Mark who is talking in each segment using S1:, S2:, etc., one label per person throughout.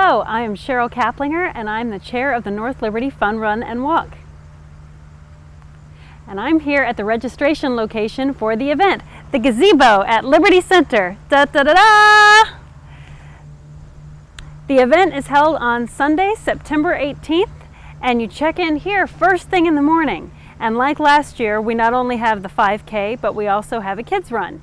S1: Hello, I am Cheryl Kaplinger and I'm the chair of the North Liberty Fun Run and Walk. And I'm here at the registration location for the event, the gazebo at Liberty Center. Da, da, da, da! The event is held on Sunday, September 18th, and you check in here first thing in the morning. And like last year, we not only have the 5K, but we also have a kids run.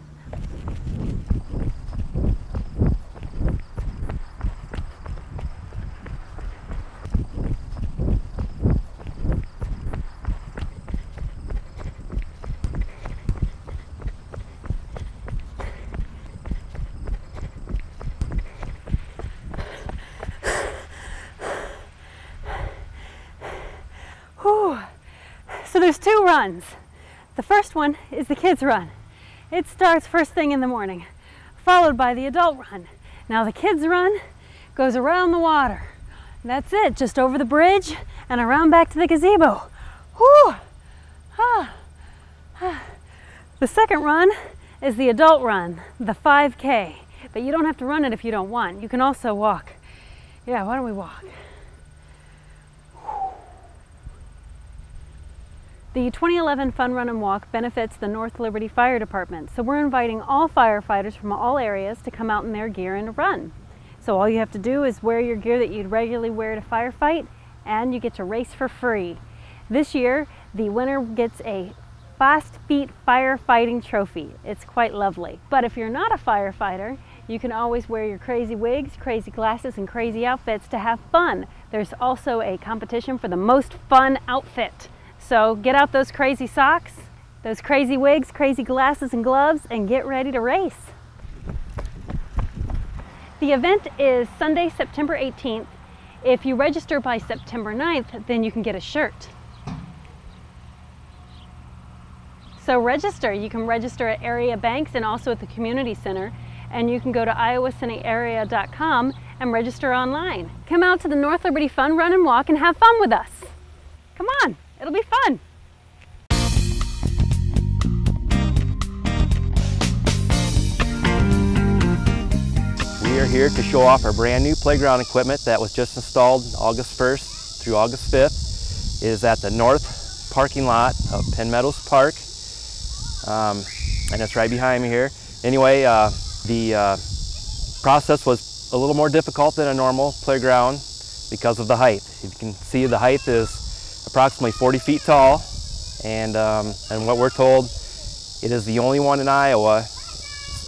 S1: So there's two runs. The first one is the kids run. It starts first thing in the morning, followed by the adult run. Now the kids run goes around the water. That's it, just over the bridge and around back to the gazebo. Whew. Ah. Ah. The second run is the adult run, the 5K. But you don't have to run it if you don't want. You can also walk. Yeah, why don't we walk? The 2011 Fun Run and Walk benefits the North Liberty Fire Department, so we're inviting all firefighters from all areas to come out in their gear and run. So all you have to do is wear your gear that you'd regularly wear to firefight, and you get to race for free. This year, the winner gets a Fast Feet firefighting trophy. It's quite lovely. But if you're not a firefighter, you can always wear your crazy wigs, crazy glasses, and crazy outfits to have fun. There's also a competition for the most fun outfit. So get out those crazy socks, those crazy wigs, crazy glasses and gloves, and get ready to race. The event is Sunday, September 18th. If you register by September 9th, then you can get a shirt. So register. You can register at area banks and also at the community center. And you can go to iowacityarea.com and register online. Come out to the North Liberty Fun Run and Walk and have fun with us. Come on. It'll be fun.
S2: We are here to show off our brand new playground equipment that was just installed August 1st through August 5th. It is at the north parking lot of Penn Meadows Park, and it's right behind me here. Anyway, the process was a little more difficult than a normal playground because of the height. If you can see, the height is approximately 40 feet tall, and what we're told, it is the only one in Iowa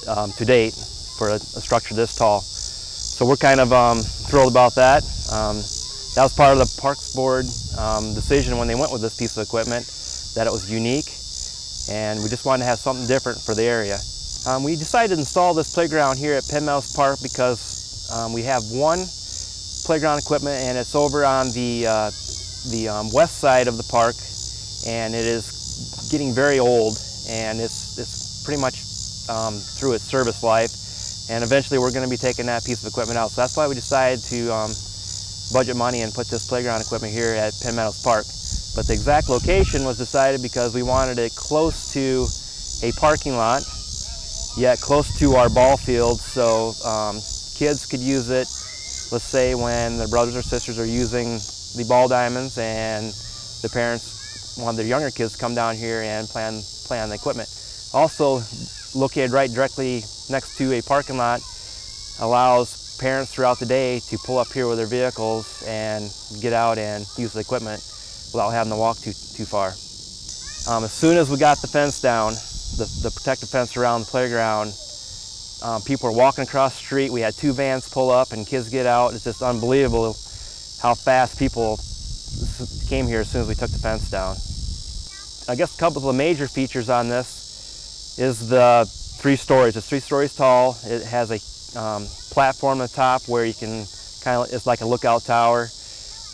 S2: to date for a structure this tall. So we're kind of thrilled about that. That was part of the Parks Board decision when they went with this piece of equipment, that it was unique, and we just wanted to have something different for the area. We decided to install this playground here at Penn Meadows Park because we have one playground equipment, and it's over on the west side of the park, and it is getting very old, and it's pretty much through its service life, and eventually we're going to be taking that piece of equipment out. So that's why we decided to budget money and put this playground equipment here at Penn Meadows Park. But the exact location was decided because we wanted it close to a parking lot, yet close to our ball field, so kids could use it, let's say when their brothers or sisters are using the ball diamonds, and the parents want their younger kids to come down here and play on the equipment. Also, located right directly next to a parking lot, allows parents throughout the day to pull up here with their vehicles and get out and use the equipment without having to walk too far. As soon as we got the fence down, the protective fence around the playground, people were walking across the street. We had two vans pull up and kids get out. It's just unbelievable how fast people came here as soon as we took the fence down. I guess a couple of the major features on this is the 3 stories. It's 3 stories tall. It has a platform on the top where you can it's like a lookout tower.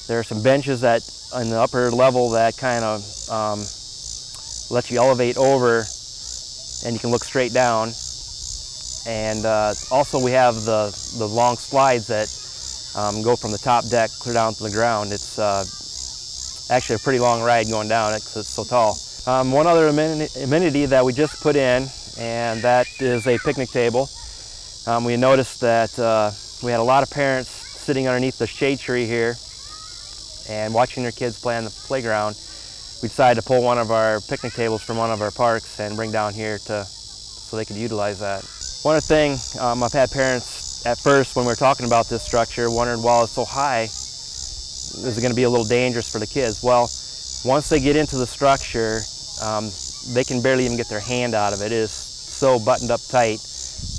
S2: There are some benches that on the upper level that kind of let you elevate over, and you can look straight down. And also we have the long slides that go from the top deck clear down to the ground. It's actually a pretty long ride going down because it's so tall. One other amenity that we just put in, and that is a picnic table. We noticed that we had a lot of parents sitting underneath the shade tree here and watching their kids play on the playground, we decided to pull one of our picnic tables from one of our parks and bring down here so they could utilize that. One other thing, I've had parents at first when we were talking about this structure wondered, well, it's so high, is it going to be a little dangerous for the kids? Well, once they get into the structure, they can barely even get their hand out of it. It is so buttoned up tight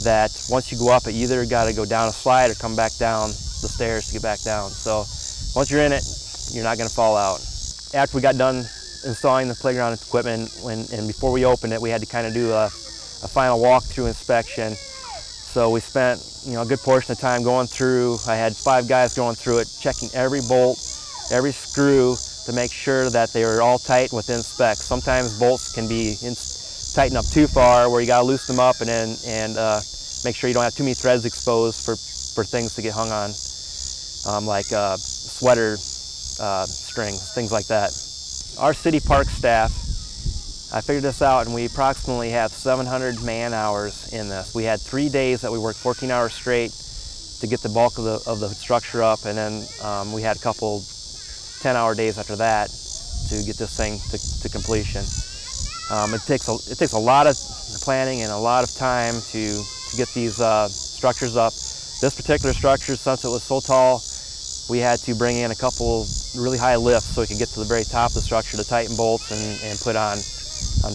S2: that once you go up it, you either got to go down a slide or come back down the stairs to get back down. So once you're in it, you're not going to fall out. After we got done installing the playground equipment and before we opened it, we had to kind of do a final walkthrough inspection. So we spent a good portion of time going through. I had 5 guys going through it, checking every bolt, every screw to make sure that they were all tight within specs. Sometimes bolts can be tightened up too far where you got to loosen them up and make sure you don't have too many threads exposed for things to get hung on, like sweater strings, things like that. Our city park staff, I figured this out, and we approximately have 700 man hours in this. We had 3 days that we worked 14 hours straight to get the bulk of the structure up, and then we had a couple 10-hour days after that to get this thing to completion. It takes a lot of planning and a lot of time to get these structures up. This particular structure, since it was so tall, we had to bring in a couple really high lifts so we could get to the very top of the structure to tighten bolts and put on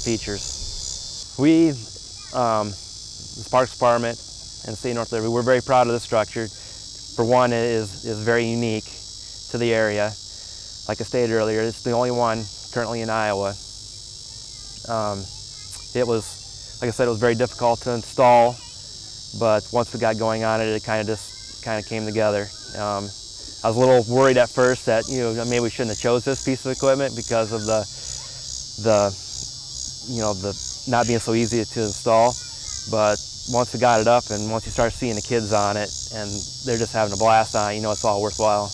S2: features. We, the Parks Department and the State of North Liberty, we're very proud of this structure. For one, it is very unique to the area. Like I stated earlier, it's the only one currently in Iowa. It was, like I said, it was very difficult to install, but once we got going on it, it kind of came together. I was a little worried at first that maybe we shouldn't have chose this piece of equipment because of the not being so easy to install. But once we got it up and once you start seeing the kids on it and they're just having a blast on it, it's all worthwhile.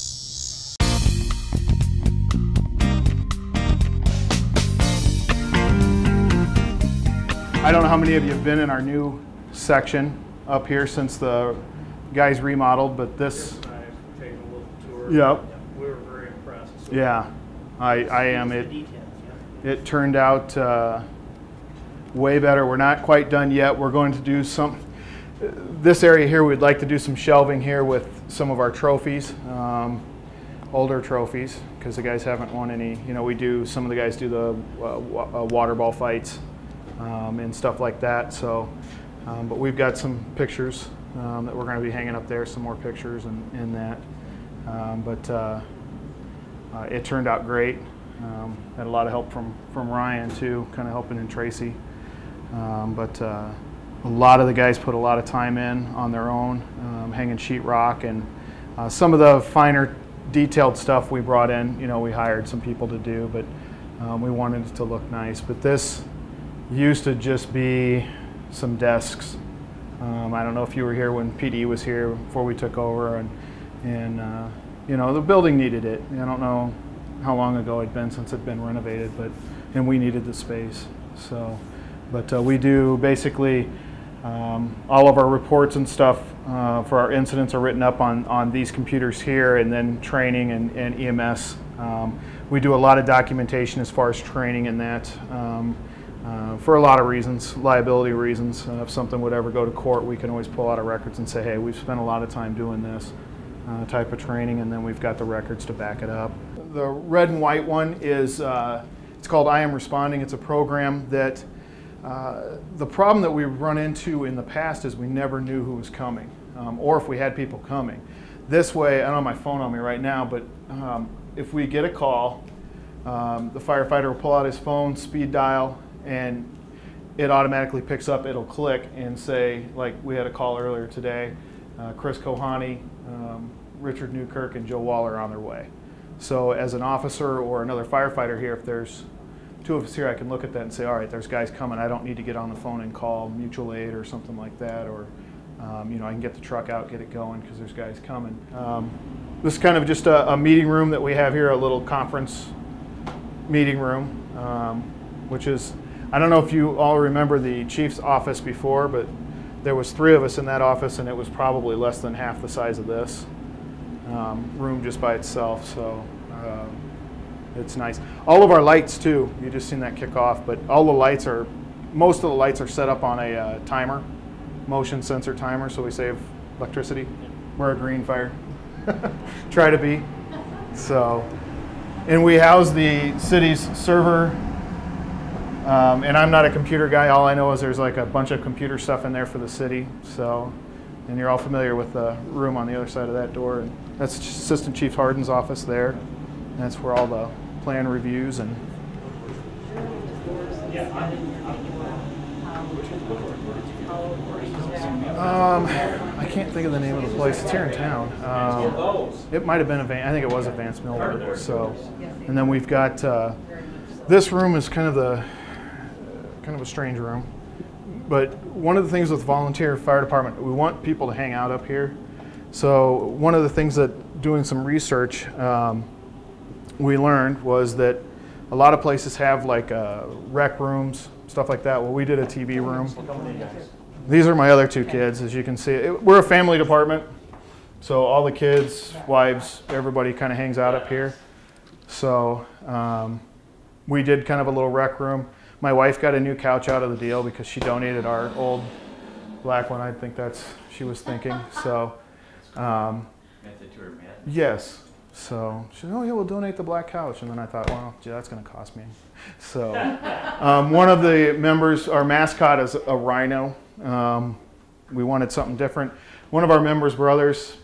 S3: I don't know how many of you have been in our new section up here since the guys remodeled, but this.
S4: I've taken a little tour.
S3: Yep.
S4: We were very impressed. So
S3: yeah, I am. It turned out way better. We're not quite done yet. We're going to do this area here, we'd like to do some shelving here with some of our trophies, older trophies, because the guys haven't won any. Some of the guys do the water ball fights and stuff like that. So, but we've got some pictures that we're going to be hanging up there, some more pictures and that. It turned out great. Had a lot of help from Ryan too, kind of helping in Tracy. A lot of the guys put a lot of time in on their own, hanging sheetrock, and some of the finer detailed stuff we brought in, we hired some people to do, but we wanted it to look nice. But this used to just be some desks. I don't know if you were here when PD was here before we took over, and the building needed it. I don't know how long ago it'd been since it'd been renovated, and we needed the space. So, but we do basically all of our reports and stuff for our incidents are written up on these computers here, and then training and EMS. We do a lot of documentation as far as training and that for a lot of reasons, liability reasons. If something would ever go to court, we can always pull out our records and say, hey, we've spent a lot of time doing this type of training, and then we've got the records to back it up. The red and white one is, it's called I Am Responding. It's a program that, the problem that we've run into in the past is we never knew who was coming, or if we had people coming. This way, I don't have my phone on me right now, but if we get a call, the firefighter will pull out his phone, speed dial, and it automatically picks up. It'll click and say, like we had a call earlier today, Chris Kohani, Richard Newkirk, and Joe Waller are on their way. So as an officer or another firefighter here, if there's two of us here, I can look at that and say, all right, there's guys coming. I don't need to get on the phone and call mutual aid or something like that, or I can get the truck out, get it going because there's guys coming. This is kind of just a meeting room that we have here, a little conference meeting room, which is, I don't know if you all remember the chief's office before, but there was 3 of us in that office, and it was probably less than half the size of this. room just by itself, so it's nice. All of our lights too, you just seen that kick off, but all the lights are, most of the lights are set up on a timer, motion sensor timer, so we save electricity. We're a green fire. Try to be. So, and we house the city's server, and I'm not a computer guy. All I know is there's like a bunch of computer stuff in there for the city. So, and you're all familiar with the room on the other side of that door. And that's Assistant Chief Harden's office there. And that's where all the plan reviews and. I can't think of the name of the place. It's here in town. It might have been I think it was Advanced Millwood. So, and then we've got this room is kind of a strange room. But one of the things with volunteer fire department, we want people to hang out up here. So one of the things that doing some research we learned was that a lot of places have like rec rooms, stuff like that. Well, we did a TV room. These are my other two kids, as you can see. We're a family department, so all the kids, wives, everybody kind of hangs out up here. So we did kind of a little rec room. My wife got a new couch out of the deal because she donated our old black one. I think that's she was thinking. So yes. So she said, "Oh yeah, we'll donate the black couch." And then I thought, well, gee, that's going to cost me. So one of the members, our mascot is a rhino. We wanted something different. One of our members' brothers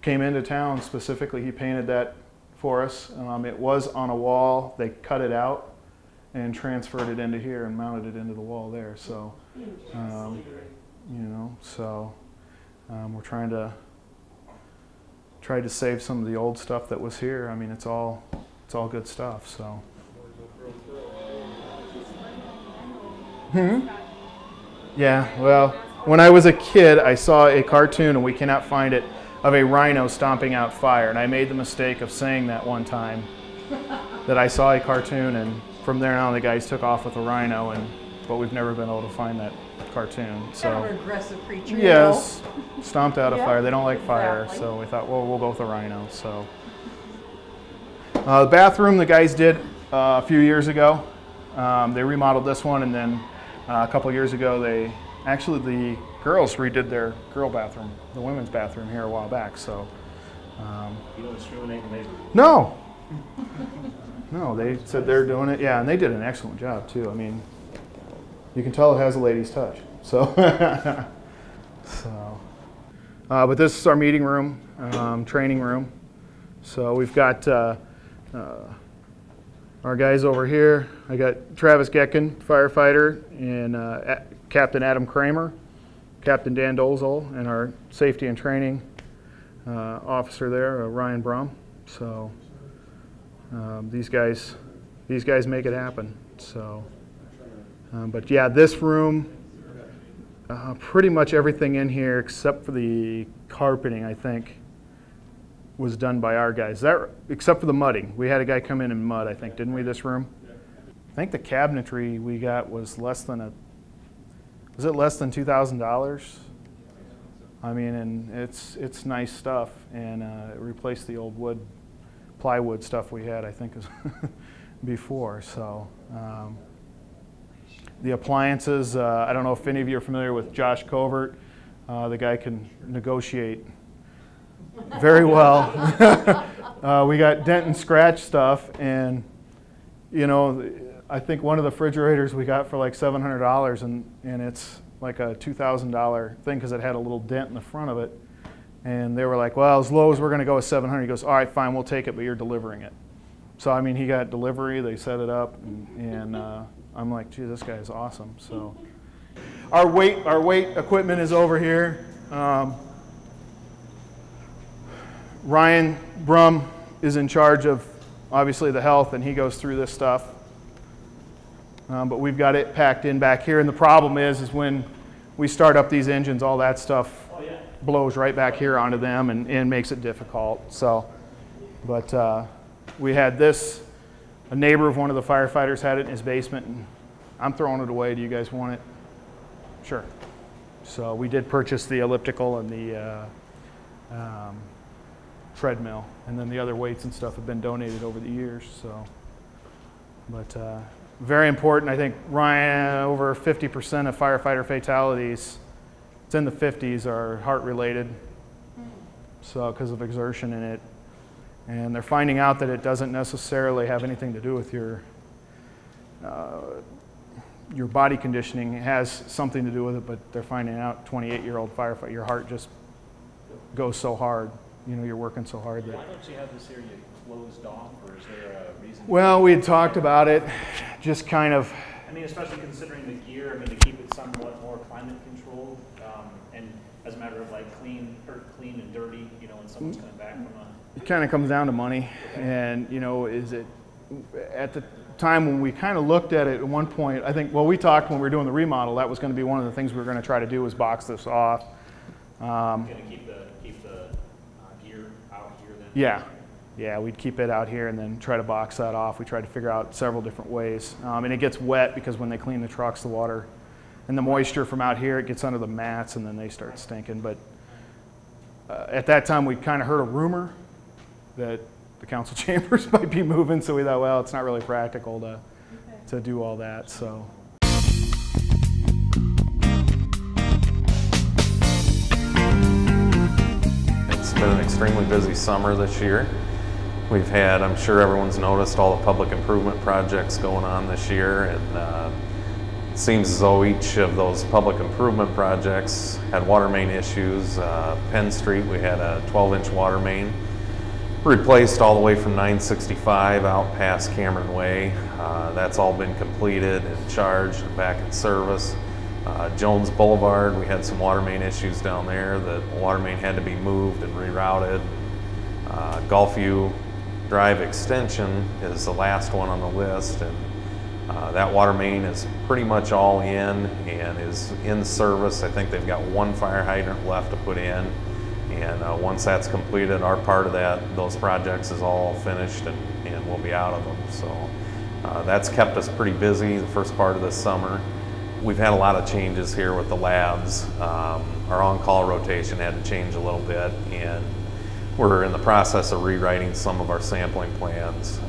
S3: came into town specifically. He painted that for us. It was on a wall. They cut it out and transferred it into here and mounted it into the wall there. So, you know, so we're trying to save some of the old stuff that was here. I mean, it's all good stuff. So. Yeah, well, when I was a kid, I saw a cartoon, and we cannot find it, of a rhino stomping out fire. And I made the mistake of saying that one time, that I saw a cartoon, and from there on the guys took off with a rhino, but we've never been able to find that cartoon. So
S5: kind of an aggressive creature.
S3: Yes, stomped out a
S5: Yep,
S3: fire. They don't like fire,
S5: exactly.
S3: so we thought, well, we'll go with a rhino. So the bathroom the guys did a few years ago. They remodeled this one, and then a couple years ago, the girls redid their girl bathroom, the women's bathroom here a while back. So,
S4: You don't discriminate in labor.
S3: no, they said they're doing it. Yeah, and they did an excellent job too. I mean, you can tell it has a lady's touch. So, but this is our meeting room, training room. So we've got our guys over here. I got Travis Getkin, firefighter, and Captain Adam Kramer, Captain Dan Dolzel, and our safety and training officer there, Ryan Brum. So these guys make it happen. So, but yeah, this room, pretty much everything in here except for the carpeting, I think, was done by our guys. Except for the mudding. We had a guy come in and mud, I think, didn't we, this room? I think the cabinetry we got was less than $2,000? I mean, and it's nice stuff, and it replaced the old plywood stuff we had, I think, before. So the appliances, I don't know if any of you are familiar with Josh Covert. The guy can negotiate very well. We got dent and scratch stuff, and you know, I think one of the refrigerators we got for like $700, and it's like a $2,000 thing because it had a little dent in the front of it. And they were like, well, as low as we're going to go is $700. He goes, all right, fine, we'll take it, but you're delivering it. So I mean, he got delivery. They set it up, and I'm like, gee, this guy is awesome. So our weight equipment is over here. Ryan Brum is in charge of, obviously, the health, and he goes through this stuff. But we've got it packed in back here, and the problem is when we start up these engines, all that stuff blows right back here onto them and makes it difficult. So, but we had this, a neighbor of one of the firefighters had it in his basement, and I'm throwing it away. Do you guys want it? Sure. So we did purchase the elliptical and the treadmill, and then the other weights and stuff have been donated over the years. So, but very important. I think, Ryan, over 50% of firefighter fatalities, it's in the 50s, are heart related. So because of exertion in it, and they're finding out that it doesn't necessarily have anything to do with your body conditioning. It has something to do with it, but they're finding out 28-year-old firefighter, your heart just goes so hard. You know, you're working so hard that.
S4: Why don't you have this area closed off, or is there a reason?
S3: Well, we had talked about it, just kind of.
S4: I mean, especially considering the gear, I mean, to keep it somewhat more climate controlled, and as a matter of like clean and dirty, you know, when someone's coming back from a.
S3: It kind of comes down to money, and you know, is it at the time when we kind of looked at it at one point, I think, well, we talked when we were doing the remodel, that was going to be one of the things we were going to try to do, was box this off.
S4: Going to keep the gear out here then?
S3: Yeah, we'd keep it out here and then try to box that off. We tried to figure out several different ways. And it gets wet because when they clean the trucks, the water and the moisture from out here, it gets under the mats and then they start stinking. But at that time, we kind of heard a rumor that the council chambers might be moving, so we thought, well, it's not really practical to do all that. So.
S5: It's been an extremely busy summer this year. We've had, I'm sure everyone's noticed, all the public improvement projects going on this year, and it seems as though each of those public improvement projects had water main issues. Penn Street, we had a 12-inch water main replaced all the way from 965 out past Cameron Way. That's all been completed and charged and back in service. Jones Boulevard, we had some water main issues down there. The water main had to be moved and rerouted. Gulfview Drive Extension is the last one on the list, and that water main is pretty much all in and is in service. I think they've got one fire hydrant left to put in, and once that's completed, our part of those projects is all finished and we'll be out of them. So that's kept us pretty busy the first part of this summer. We've had a lot of changes here with the labs. Our on-call rotation had to change a little bit, and we're in the process of rewriting some of our sampling plans.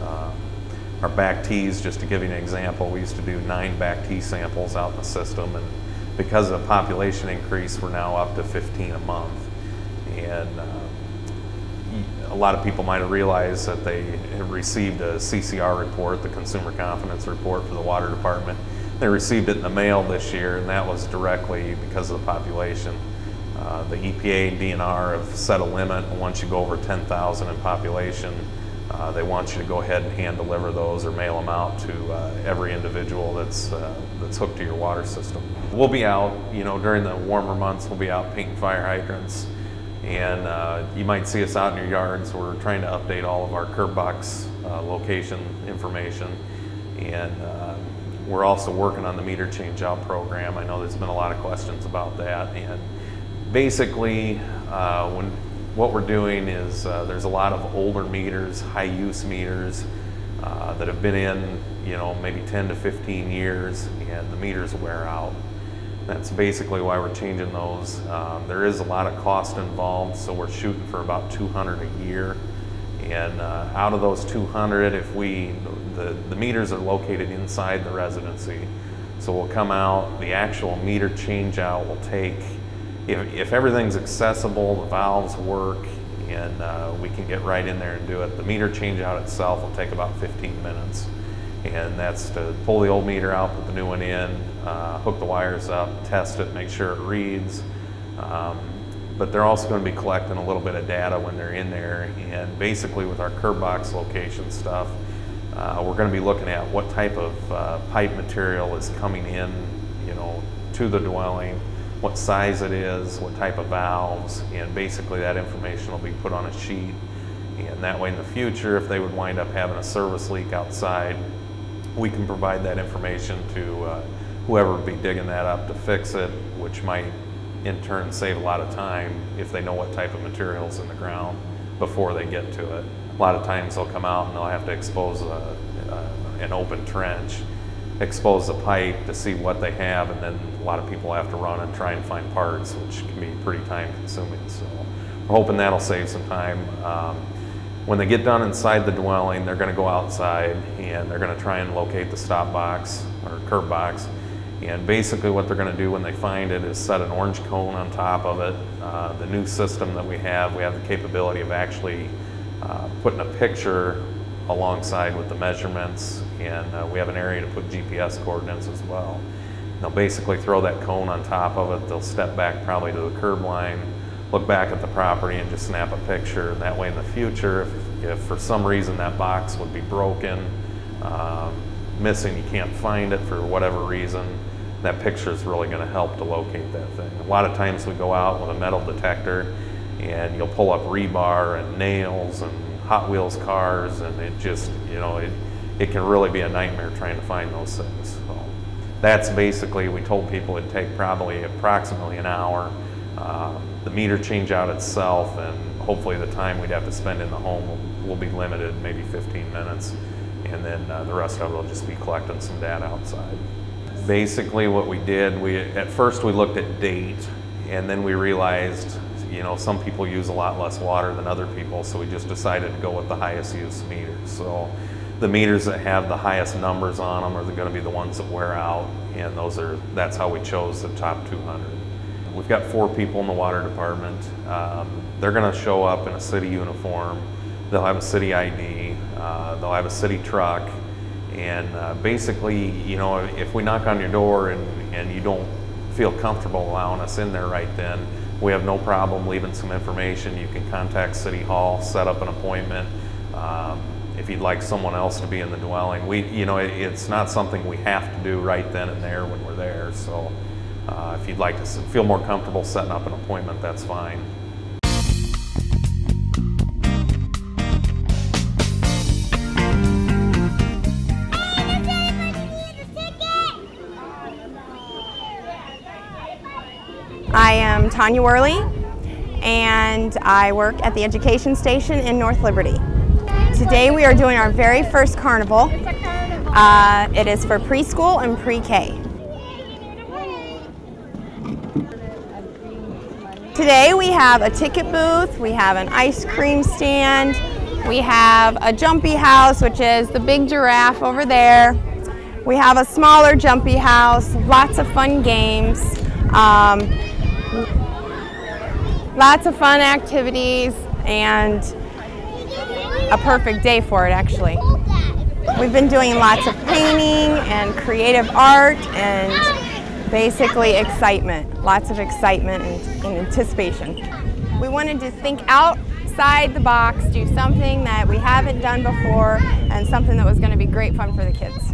S5: Our back tees, just to give you an example, we used to do 9 back tee samples out in the system, and because of the population increase, we're now up to 15 a month. And a lot of people might have realized that they have received a CCR report, the Consumer Confidence Report for the Water Department. They received it in the mail this year, and that was directly because of the population. The EPA and DNR have set a limit, and once you go over 10,000 in population, they want you to go ahead and hand deliver those or mail them out to every individual that's hooked to your water system. We'll be out, you know, during the warmer months, we'll be out painting fire hydrants, and you might see us out in your yards. We're trying to update all of our curb box location information, and we're also working on the meter change out program. I know there's been a lot of questions about that, and basically what we're doing is there's a lot of older meters, high use meters that have been in, you know, maybe 10 to 15 years, and the meters wear out. That's basically why we're changing those. There is a lot of cost involved, so we're shooting for about 200 a year. And out of those 200, if the meters are located inside the residency, so we'll come out, the actual meter change out will take, if everything's accessible, the valves work, and we can get right in there and do it, the meter change out itself will take about 15 minutes. And that's to pull the old meter out, put the new one in, hook the wires up, test it, make sure it reads. But they're also going to be collecting a little bit of data when they're in there. And basically with our curb box location stuff, we're going to be looking at what type of pipe material is coming in, you know, to the dwelling, what size it is, what type of valves, and basically that information will be put on a sheet. And that way in the future, if they would wind up having a service leak outside, we can provide that information to whoever would be digging that up to fix it, which might in turn save a lot of time if they know what type of material's in the ground before they get to it. A lot of times they'll come out and they'll have to expose an open trench, expose the pipe to see what they have, and then a lot of people have to run and try and find parts, which can be pretty time consuming. So we're hoping that'll save some time. When they get done inside the dwelling, they're going to go outside and they're going to try and locate the stop box or curb box. And basically what they're going to do when they find it is set an orange cone on top of it. The new system that we have the capability of actually putting a picture alongside with the measurements, and we have an area to put GPS coordinates as well. They'll basically throw that cone on top of it. They'll step back probably to the curb line, look back at the property and just snap a picture. And that way in the future, if for some reason that box would be broken, missing, you can't find it for whatever reason, that picture is really going to help to locate that thing. A lot of times we go out with a metal detector and you'll pull up rebar and nails and Hot Wheels cars, and it just, you know, it can really be a nightmare trying to find those things. So that's basically, we told people it'd take probably approximately an hour. The meter change out itself, and hopefully the time we'd have to spend in the home will be limited, maybe 15 minutes. And then the rest of it will just be collecting some data outside. Basically what we did, at first we looked at date, and then we realized, you know, some people use a lot less water than other people, so we just decided to go with the highest use meters. So the meters that have the highest numbers on them are going to be the ones that wear out, and that's how we chose the top 200. We've got 4 people in the water department. They're going to show up in a city uniform. They'll have a city ID. They'll have a city truck. And basically, you know, if we knock on your door and you don't feel comfortable allowing us in there right then, we have no problem leaving some information. You can contact City Hall, set up an appointment. If you'd like someone else to be in the dwelling, it's not something we have to do right then and there when we're there. So if you'd like to feel more comfortable setting up an appointment, that's fine.
S6: I am Tanya Worley, and I work at the education station in North Liberty. Today we are doing our very first carnival. It is for preschool and pre-K. Today we have a ticket booth, we have an ice cream stand, we have a jumpy house, which is the big giraffe over there. We have a smaller jumpy house, lots of fun games. Lots of fun activities, and a perfect day for it, actually. We've been doing lots of painting and creative art and basically excitement, lots of excitement and anticipation. We wanted to think outside the box, do something that we haven't done before, and something that was going to be great fun for the kids.